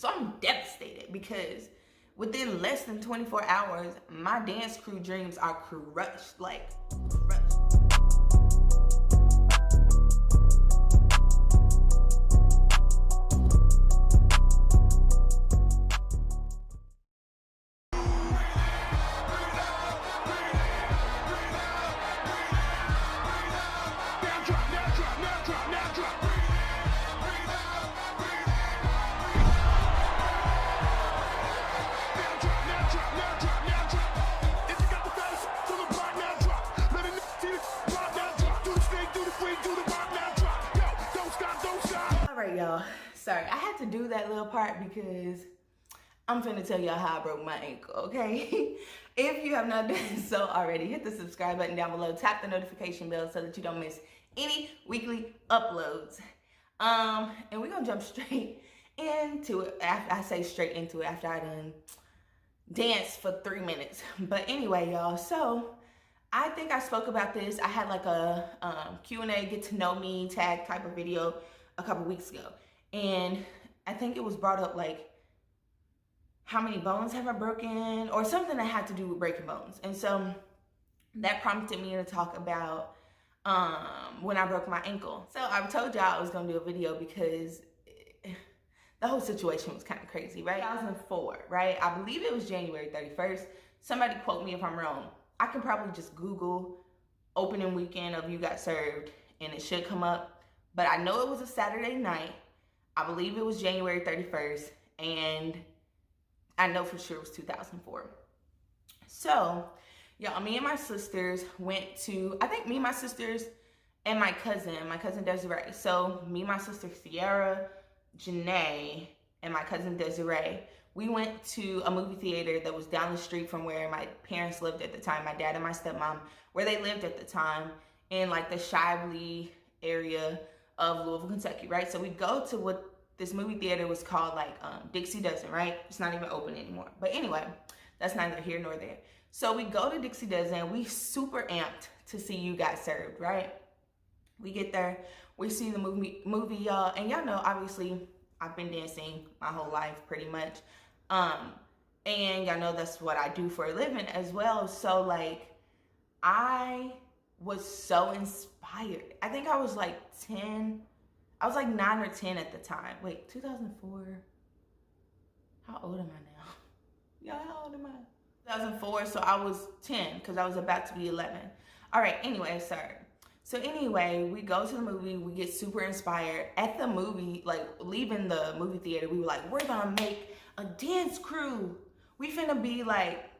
So I'm devastated because within less than 24 hours, my dance crew dreams are crushed, like crushed. Y'all, sorry, I had to do that little part because I'm finna tell y'all how I broke my ankle, okay? If you have not done so already, hit the subscribe button down below, tap the notification bell so that you don't miss any weekly uploads. And we're gonna jump straight into it. I say straight into it after I done danced for 3 minutes. But anyway, y'all, so I think I spoke about this. I had like a Q&A, get to know me tag type of video a couple weeks ago, and I think it was brought up like, how many bones have I broken, or something that had to do with breaking bones. And so that prompted me to talk about when I broke my ankle. So I told y'all I was gonna do a video because the whole situation was kind of crazy, right? 2004, right? I believe it was January 31st. Somebody quote me if I'm wrong. I can probably just Google opening weekend of You Got Served and it should come up. But I know it was a Saturday night. I believe it was January 31st. And I know for sure it was 2004. So, y'all, me and my sisters went to, I think me, my sisters, and my cousin Desiree. So, me, my sister Sierra, Janae, and my cousin Desiree, we went to a movie theater that was down the street from where my parents lived at the time, my dad and my stepmom, where they lived at the time, in like the 𝙩𝙪𝙧𝙯 area of Louisville, Kentucky, right? So we go to what this movie theater was called, like Dixie Dozen, right? It's not even open anymore. But anyway, that's neither here nor there. So we go to Dixie Dozen. We super amped to see You Got Served, right? We get there, we see the movie, y'all, and y'all know, obviously, I've been dancing my whole life, pretty much. And y'all know that's what I do for a living as well. So like, I was so inspired. I think I was like 10. I was like 9 or 10 at the time. Wait, 2004? How old am I now? Yeah, how old am I? 2004, so I was 10 because I was about to be 11. All right, anyway, sorry. So anyway, we go to the movie, we get super inspired. At the movie, like leaving the movie theater, we were like, we're gonna make a dance crew. We finna be like,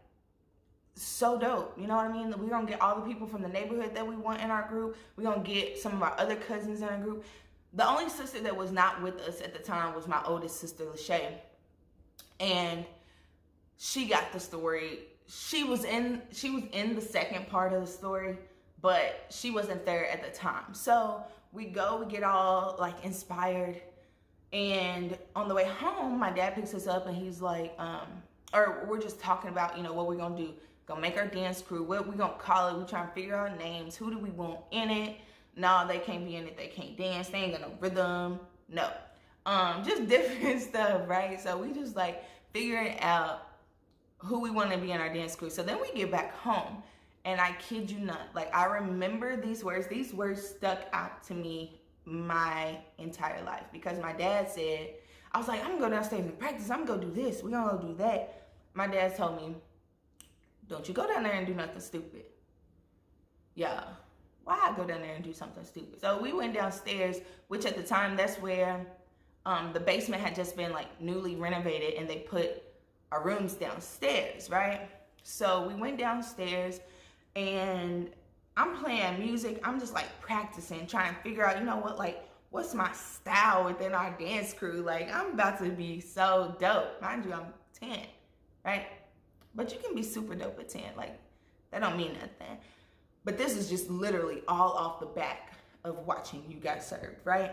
so dope, you know what I mean? We're gonna get all the people from the neighborhood that we want in our group. We're gonna get some of our other cousins in our group. The only sister that was not with us at the time was my oldest sister, 𝙩. And she got the story. She was in the second part of the story, but she wasn't there at the time. So we go, we get all like inspired. And on the way home, my dad picks us up and he's like, or we're just talking about, you know, what we're gonna do. Gonna make our dance crew, what we gonna call it. We're trying to figure out names. Who do we want in it? No, they can't be in it. They can't dance. They ain't got no rhythm. No. Just different stuff, right? So we just like figuring out who we want to be in our dance crew. So then we get back home, and I kid you not, like I remember these words. These words stuck out to me my entire life because my dad said, I was like, I'm gonna go downstairs and practice. I'm gonna go do this. We're gonna go do that. My dad told me, don't you go down there and do nothing stupid. Yeah, why I go down there and do something stupid? So we went downstairs, which at the time, that's where the basement had just been like newly renovated and they put our rooms downstairs, right? So we went downstairs and I'm playing music. I'm just like practicing, trying to figure out, you know what, like, what's my style within our dance crew? Like, I'm about to be so dope. Mind you, I'm 10, right? But you can be super dope at 10. Like, that don't mean nothing. But this is just literally all off the back of watching You Got Served, right?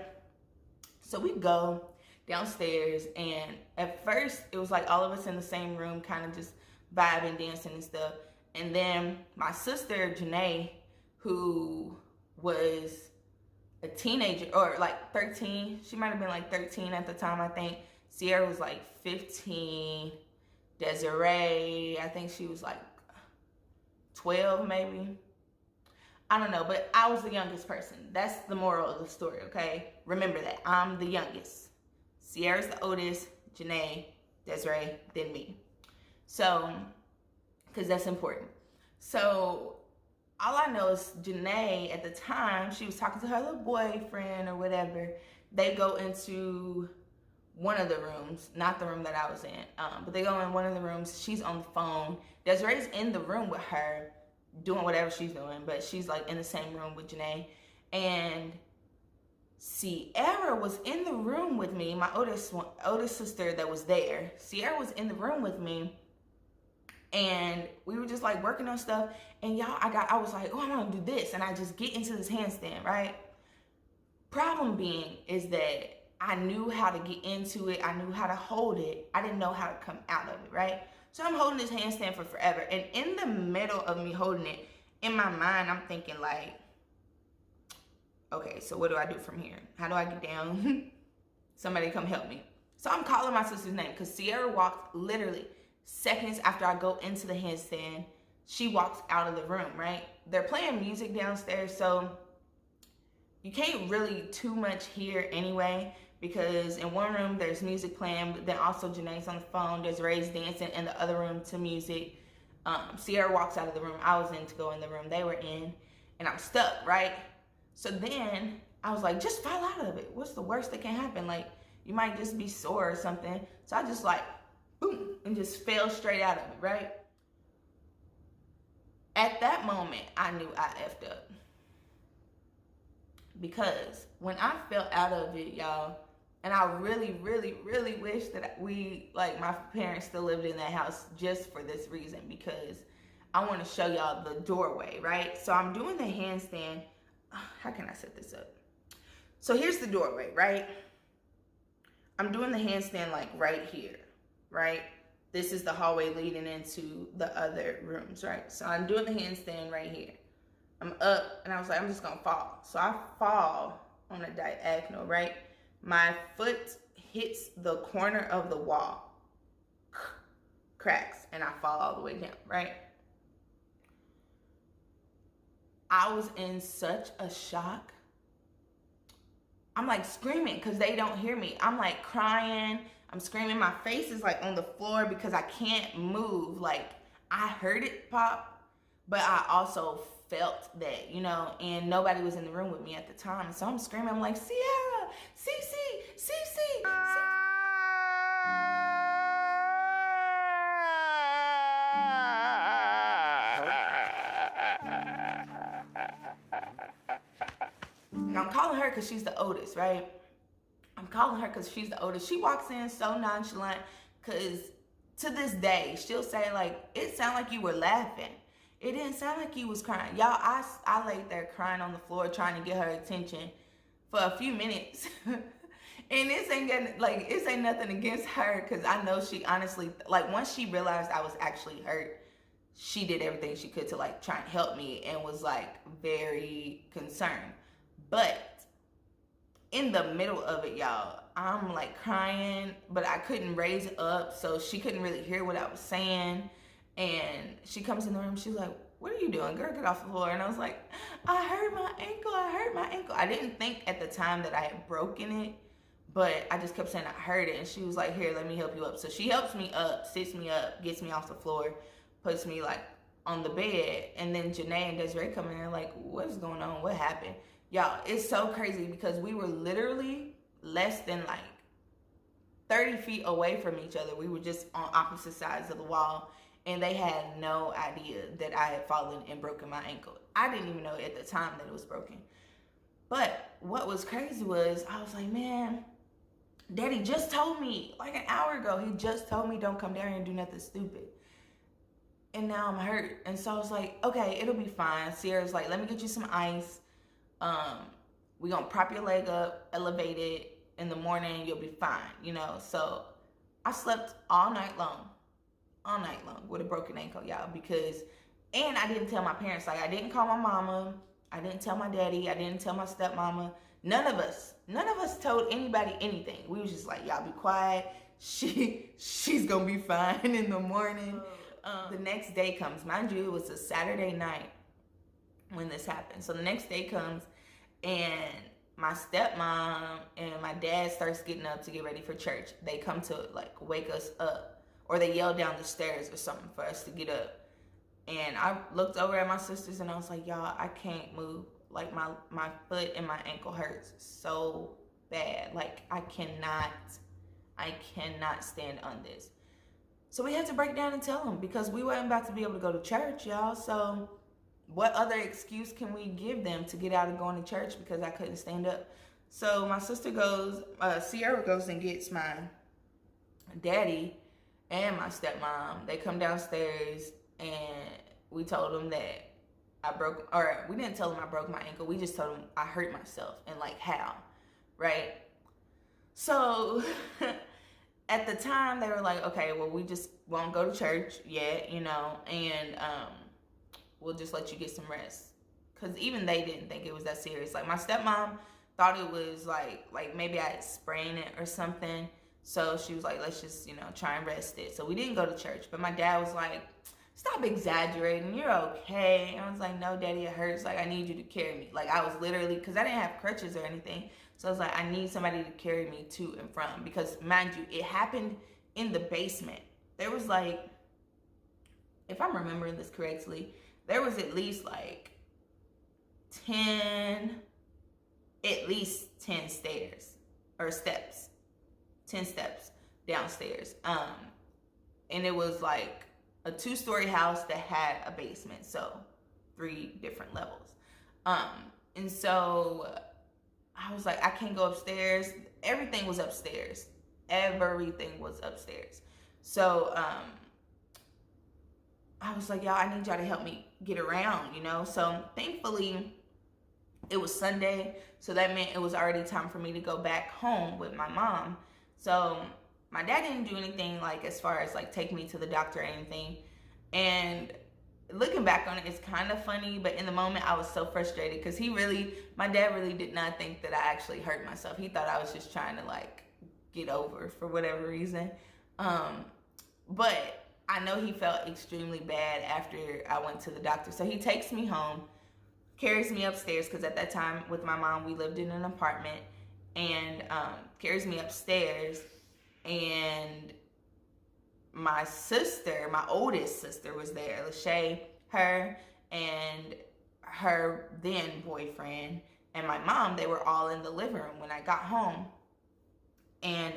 So we go downstairs, and at first, it was like all of us in the same room, kind of just vibing, dancing and stuff. And then my sister, Janae, who was a teenager, or like 13, she might have been like 13 at the time, I think, Sierra was like 15. Desiree, I think she was like 12 maybe. I don't know, but I was the youngest person. That's the moral of the story, okay? Remember that. I'm the youngest. Sierra's the oldest, Janae, Desiree, then me. So, because that's important. So, all I know is Janae, at the time, she was talking to her little boyfriend or whatever. They go into one of the rooms, not the room that I was in, but they go in one of the rooms. She's on the phone. Desiree's in the room with her, doing whatever she's doing, but she's like in the same room with Janae. And Sierra was in the room with me, my oldest sister that was there. Sierra was in the room with me, and we were just like working on stuff. And y'all, I was like, oh, I want to do this, and I just get into this handstand, right? Problem being is that I knew how to get into it. I knew how to hold it. I didn't know how to come out of it, right? So I'm holding this handstand for forever. And in the middle of me holding it, in my mind, I'm thinking like, okay, so what do I do from here? How do I get down? Somebody come help me. So I'm calling my sister's name because Sierra walked literally seconds after I go into the handstand. She walks out of the room, right? They're playing music downstairs, so you can't really too much hear anyway, because in one room there's music playing, but then also Janae's on the phone, there's Ray's dancing in the other room to music. Sierra walks out of the room I was in to go in the room they were in, and I'm stuck, right? So then I was like, just fall out of it. What's the worst that can happen? Like, you might just be sore or something. So I just like, boom, and just fell straight out of it, right? At that moment, I knew I effed up. Because when I fell out of it, y'all, and I really, really, really wish that my parents still lived in that house just for this reason, because I want to show y'all the doorway, right? So I'm doing the handstand. How can I set this up? So here's the doorway, right? I'm doing the handstand like right here, right? This is the hallway leading into the other rooms, right? So I'm doing the handstand right here. I'm up, and I was like, I'm just gonna fall. So I fall on a diagonal, right? My foot hits the corner of the wall, cracks, and I fall all the way down, right? I was in such a shock. I'm like screaming because they don't hear me. I'm like crying. I'm screaming. My face is like on the floor because I can't move. Like, I heard it pop, but I also felt that, you know, and nobody was in the room with me at the time. So I'm screaming. I'm like, Sierra, Cece. And I'm calling her because she's the oldest, right? I'm calling her because she's the oldest. She walks in so nonchalant because to this day, she'll say, like, it sounded like you were laughing. It didn't sound like you was crying. Y'all, I laid there crying on the floor trying to get her attention for a few minutes. And this ain't nothing against her, because I know she honestly, like, once she realized I was actually hurt, she did everything she could to, like, try and help me and was, like, very concerned. But in the middle of it, y'all, I'm, like, crying, but I couldn't raise it up, so she couldn't really hear what I was saying. And she comes in the room, she's like, what are you doing? Girl, get off the floor. And I was like, I hurt my ankle. I didn't think at the time that I had broken it, but I just kept saying I hurt it. And she was like, here, let me help you up. So she helps me up, sits me up, gets me off the floor, puts me like on the bed. And then Janae and Desiree come in there like, what's going on? What happened? Y'all, it's so crazy because we were literally less than like 30 feet away from each other. We were just on opposite sides of the wall. And they had no idea that I had fallen and broken my ankle. I didn't even know at the time that it was broken. But what was crazy was, I was like, man, Daddy just told me like an hour ago. He just told me don't come down here and do nothing stupid. And now I'm hurt. And so I was like, okay, it'll be fine. Sierra's like, let me get you some ice. We're going to prop your leg up, elevate it. In the morning, you'll be fine, you know. So I slept all night long with a broken ankle, y'all, and I didn't tell my parents. Like, I didn't call my mama, I didn't tell my daddy, I didn't tell my stepmama, None of us told anybody anything. We was just like, y'all be quiet. She's gonna be fine in the morning. The next day comes. Mind you, it was a Saturday night when this happened. So the next day comes, and my stepmom and my dad starts getting up to get ready for church. They come to like wake us up, or they yell down the stairs or something for us to get up. And I looked over at my sisters and I was like, y'all, I can't move. Like my foot and my ankle hurts so bad. Like I cannot stand on this. So we had to break down and tell them, because we weren't about to be able to go to church, y'all. So what other excuse can we give them to get out of going to church because I couldn't stand up? So my sister goes, Sierra goes and gets my daddy and my stepmom. They come downstairs, and we told them that we didn't tell them I broke my ankle. We just told them I hurt myself, and like how, right? So at the time they were like, okay, well, we just won't go to church yet, you know, and we'll just let you get some rest. Because even they didn't think it was that serious. Like my stepmom thought it was like maybe I had sprained it or something. So she was like, let's just, you know, try and rest it. So we didn't go to church. But my dad was like, stop exaggerating, you're okay. And I was like, no, daddy, it hurts. Like, I need you to carry me. Like, I was literally, because I didn't have crutches or anything. So I was like, I need somebody to carry me to and from. Because mind you, it happened in the basement. There was like, if I'm remembering this correctly, there was at least like 10 stairs or steps, 10 steps downstairs. And it was like a 2-story house that had a basement, so 3 different levels. And so I was like, I can't go upstairs. Everything was upstairs. So I was like, y'all, I need y'all to help me get around, you know? So thankfully it was Sunday, so that meant it was already time for me to go back home with my mom. So my dad didn't do anything like as far as like take me to the doctor or anything. And looking back on it, it's kind of funny, but in the moment I was so frustrated because my dad really did not think that I actually hurt myself. He thought I was just trying to like get over for whatever reason. But I know he felt extremely bad after I went to the doctor. So he takes me home, carries me upstairs, because at that time with my mom, we lived in an apartment, and carries me upstairs. And my sister, my oldest sister, was there, 𝙩, her, and her then boyfriend, and my mom. They were all in the living room when I got home. And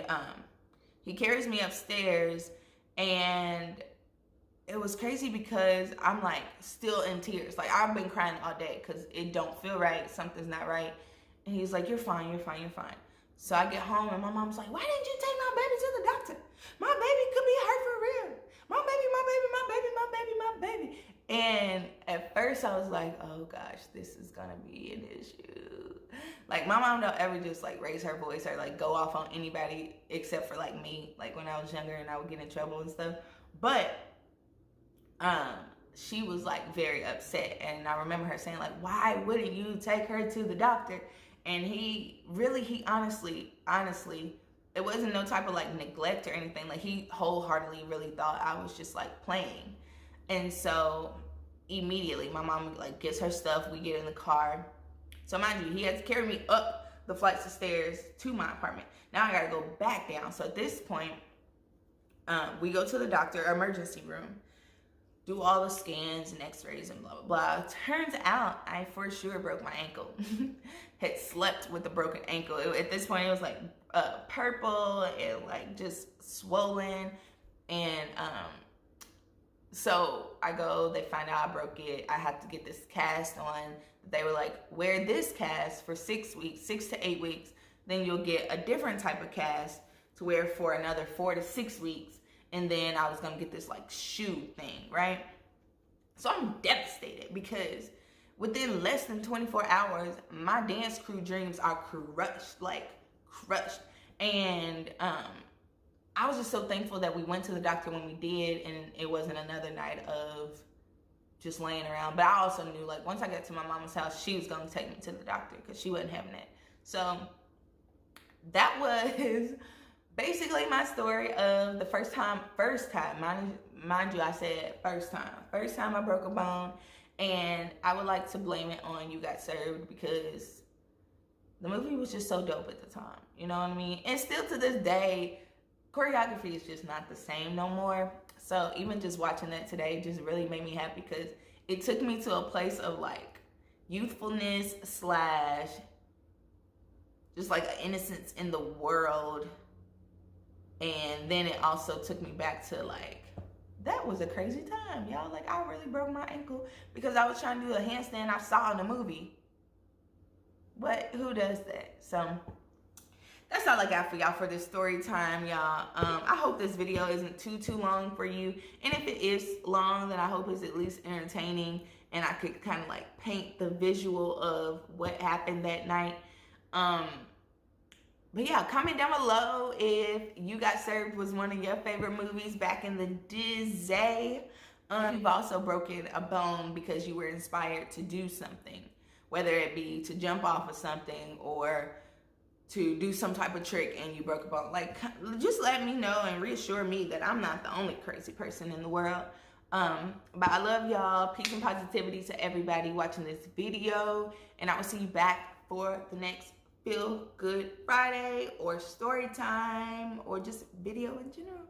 he carries me upstairs, and it was crazy because I'm like still in tears. Like I've been crying all day because it don't feel right. Something's not right. And he's like, you're fine, you're fine, you're fine. So I get home and my mom's like, why didn't you take my baby to the doctor? My baby could be hurt for real. My baby. And at first I was like, oh gosh, this is gonna be an issue. Like my mom don't ever just like raise her voice or like go off on anybody except for like me, like when I was younger and I would get in trouble and stuff. But she was like very upset, and I remember her saying like, why wouldn't you take her to the doctor? And he honestly, it wasn't no type of like neglect or anything. Like he wholeheartedly really thought I was just like playing. And so immediately my mom like gets her stuff, we get in the car. So mind you, he had to carry me up the flights of stairs to my apartment. Now I gotta go back down. So at this point, we go to the doctor, emergency room, do all the scans and x-rays and blah, blah, blah. Turns out I for sure broke my ankle. Had slept with a broken ankle. At this point, it was like purple and like just swollen. And so I go, they find out I broke it. I have to get this cast on. They were like, wear this cast for 6 weeks, 6 to 8 weeks. Then you'll get a different type of cast to wear for another 4 to 6 weeks. And then I was gonna get this like shoe thing, right? So I'm devastated because within less than 24 hours, my dance crew dreams are crushed, like crushed. And I was just so thankful that we went to the doctor when we did, and it wasn't another night of just laying around. But I also knew like once I got to my mama's house, she was gonna take me to the doctor because she wasn't having it. So that was basically my story of the first time, mind you, I said first time I broke a bone. And I would like to blame it on You Got Served, because the movie was just so dope at the time, you know what I mean? And still to this day, choreography is just not the same no more. So even just watching that today just really made me happy, because it took me to a place of like youthfulness slash just like an innocence in the world. And then it also took me back to like, that was a crazy time, y'all. Like, I really broke my ankle because I was trying to do a handstand I saw in the movie. But who does that? So that's all I got for y'all for this story time, y'all. I hope this video isn't too long for you. And if it is long, then I hope it's at least entertaining and I could kind of like paint the visual of what happened that night. But yeah, comment down below if You Got Served was one of your favorite movies back in the day. You've also broken a bone because you were inspired to do something, whether it be to jump off of something or to do some type of trick and you broke a bone. Like, just let me know and reassure me that I'm not the only crazy person in the world. But I love y'all. Peace and positivity to everybody watching this video. And I will see you back for the next Feel Good Friday or story time or just video in general.